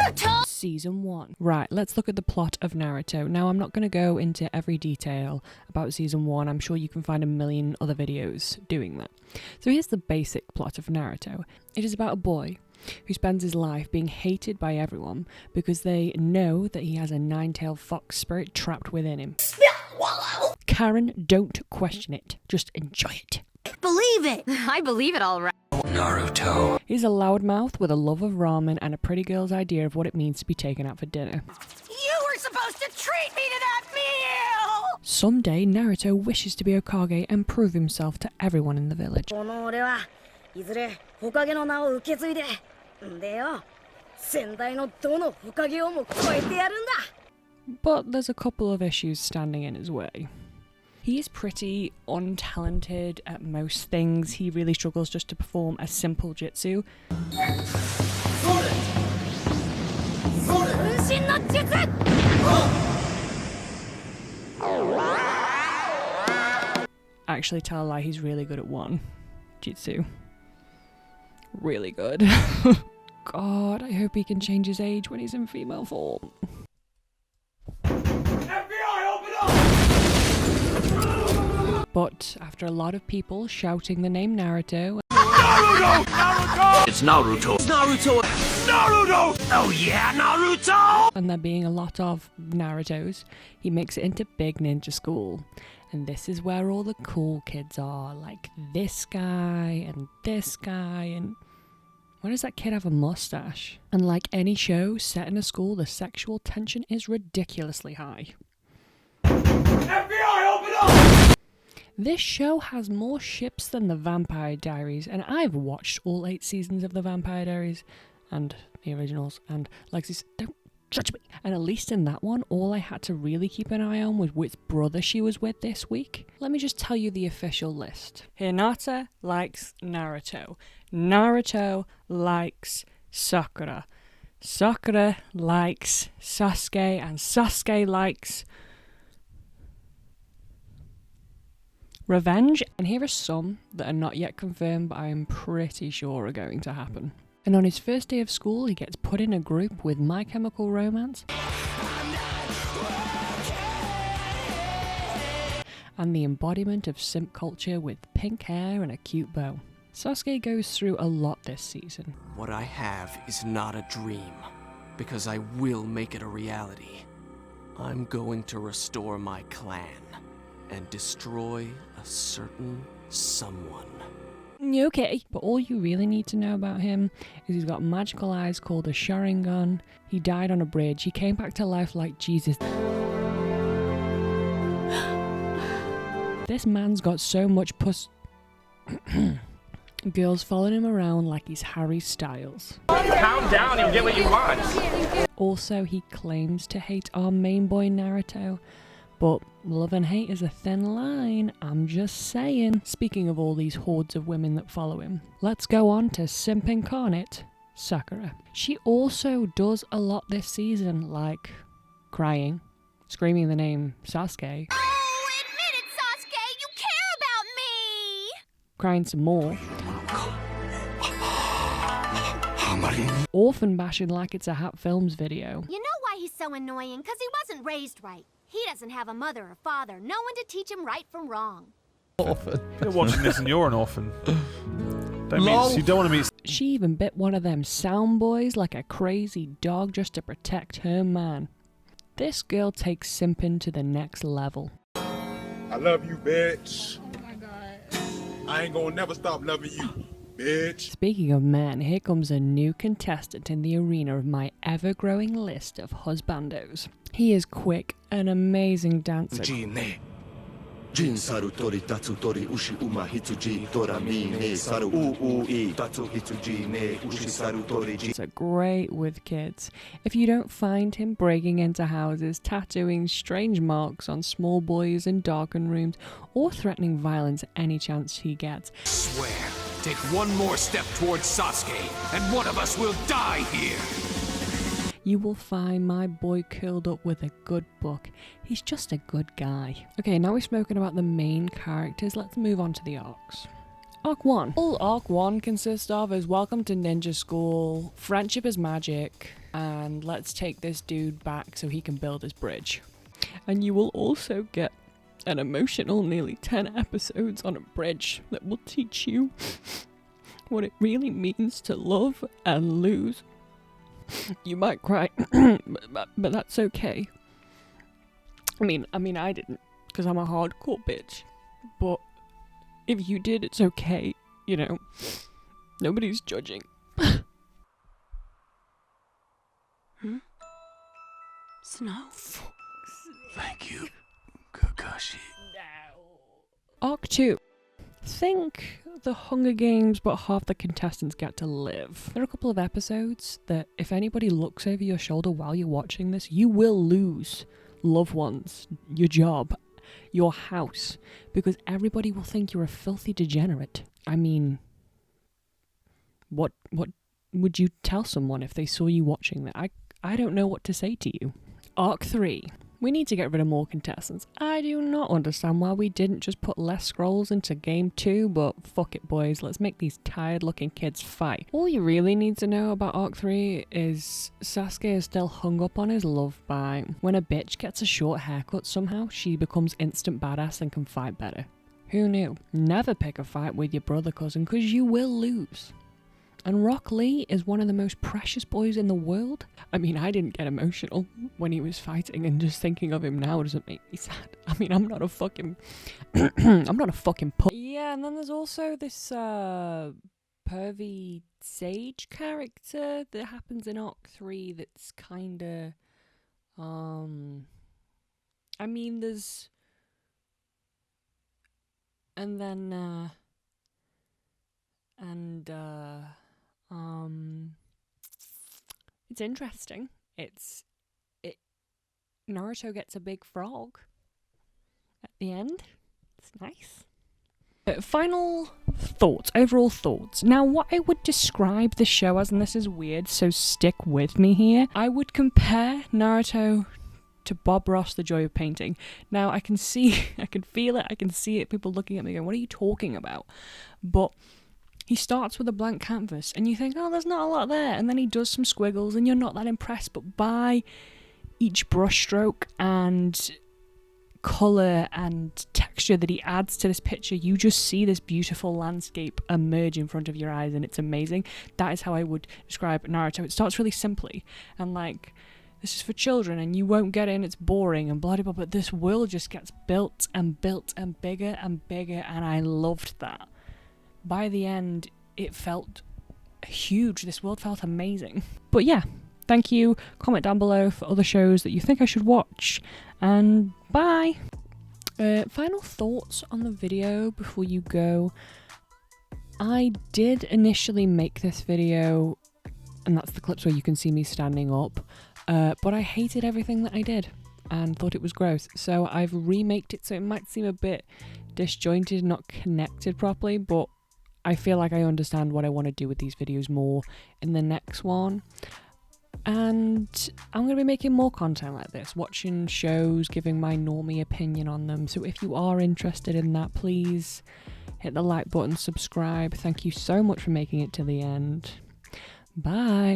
Naruto! Season 1. Right, let's look at the plot of Naruto. Now, I'm not going to go into every detail about Season 1. I'm sure you can find a million other videos doing that. So here's the basic plot of Naruto. It is about a boy who spends his life being hated by everyone because they know that he has a nine-tailed fox spirit trapped within him. Karen, don't question it. Just enjoy it. Believe it! I believe it all right. Naruto. He's a loudmouth with a love of ramen and a pretty girl's idea of what it means to be taken out for dinner. You were supposed to treat me to that meal! Someday, Naruto wishes to be Hokage and prove himself to everyone in the village. But there's a couple of issues standing in his way. He is pretty untalented at most things. He really struggles just to perform a simple jutsu. Actually, tell a lie, he's really good at one jutsu. Really good. God, I hope he can change his age when he's in female form. But after a lot of people shouting the name Naruto... Naruto! Naruto! It's Naruto! It's Naruto! Naruto! Oh yeah, Naruto! And there being a lot of Narutos, he makes it into big ninja school. And this is where all the cool kids are, like this guy and this guy and... Why does that kid have a mustache? And like any show set in a school, the sexual tension is ridiculously high. FBI, open up! This show has more ships than The Vampire Diaries, and I've watched all 8 seasons of The Vampire Diaries, and the originals, and Lexi's, don't judge me. And at least in that one, all I had to really keep an eye on was which brother she was with this week. Let me just tell you the official list. Hinata likes Naruto. Naruto likes Sakura. Sakura likes Sasuke, and Sasuke likes... Revenge, and here are some that are not yet confirmed, but I am pretty sure are going to happen. And on his first day of school, he gets put in a group with My Chemical Romance and the embodiment of simp culture with pink hair and a cute bow. Sasuke goes through a lot this season. What I have is not a dream, because I will make it a reality. I'm going to restore my clan and destroy a certain someone. Okay, but all you really need to know about him is he's got magical eyes called a Sharingan. He died on a bridge. He came back to life like Jesus. This man's got so much puss... Girls following him around like he's Harry Styles. Calm down and get what you want. Also, he claims to hate our main boy Naruto. But love and hate is a thin line, I'm just saying. Speaking of all these hordes of women that follow him, let's go on to simp incarnate, Sakura. She also does a lot this season, like crying, screaming the name Sasuke. Oh, admit it, Sasuke! You care about me! Crying some more. Orphan bashing like it's a Hat Films video. You know why he's so annoying? Because he wasn't raised right. He doesn't have a mother or father, no one to teach him right from wrong. Orphan. You're watching this and you're an orphan. You don't want to meet... She even bit one of them sound boys like a crazy dog just to protect her man. This girl takes simping to the next level. I love you, bitch. Oh my god. I ain't gonna never stop loving you, bitch. Speaking of men, here comes a new contestant in the arena of my ever-growing list of husbandos. He is quick, an amazing dancer. It's a great with kids. If you don't find him breaking into houses, tattooing strange marks on small boys in darkened rooms, or threatening violence any chance he gets. Swear, take one more step towards Sasuke, and one of us will die here. You will find my boy curled up with a good book. He's just a good guy. Okay, now we've spoken about the main characters, let's move on to the arcs. Arc 1. All Arc 1 consists of is Welcome to Ninja School, Friendship is Magic, and let's take this dude back so he can build his bridge. And you will also get an emotional nearly 10 episodes on a bridge that will teach you what it really means to love and lose. You might cry, but that's okay. I mean, I didn't, because I'm a hardcore bitch. But if you did, it's okay. You know, nobody's judging. Snow? Thank you, Kakashi. Arc 2. Think the Hunger Games, but half the contestants get to live. There are a couple of episodes that if anybody looks over your shoulder while you're watching this, you will lose loved ones, your job, your house, because everybody will think you're a filthy degenerate. I mean, what would you tell someone if they saw you watching that? I don't know what to say to you. Arc 3. We need to get rid of more contestants. I do not understand why we didn't just put less scrolls into game 2, but fuck it boys, let's make these tired looking kids fight. All you really need to know about Arc 3 is Sasuke is still hung up on his love bite. When a bitch gets a short haircut somehow, she becomes instant badass and can fight better. Who knew? Never pick a fight with your brother cousin, because you will lose. And Rock Lee is one of the most precious boys in the world. I mean, I didn't get emotional when he was fighting, and just thinking of him now doesn't make me sad. I mean, I'm not a fucking Yeah, and then there's also this pervy sage character that happens in Arc 3 that's kinda I mean, there's it's interesting. Naruto gets a big frog at the end. It's nice. Final thoughts, overall thoughts. Now, what I would describe the show as, and this is weird, so stick with me here, I would compare Naruto to Bob Ross, The Joy of Painting. Now, I can see, I can feel it, I can see it, people looking at me going, what are you talking about? But he starts with a blank canvas, and you think, oh, there's not a lot there, and then he does some squiggles, and you're not that impressed, but by each brushstroke and colour and texture that he adds to this picture, you just see this beautiful landscape emerge in front of your eyes, and it's amazing. That is how I would describe Naruto. It starts really simply, and like, this is for children, and you won't get in, it's boring, and blah blah blah, but this world just gets built and bigger and bigger, and I loved that. By the end, it felt huge. This world felt amazing. But yeah, thank you. Comment down below for other shows that you think I should watch. And bye! Final thoughts on the video before you go. I did initially make this video, and that's the clips where you can see me standing up, but I hated everything that I did and thought it was gross. So I've remaked it so it might seem a bit disjointed, not connected properly, but I feel like I understand what I want to do with these videos more in the next one. And I'm going to be making more content like this, watching shows, giving my normie opinion on them. So if you are interested in that, please hit the like button, subscribe. Thank you so much for making it to the end. Bye.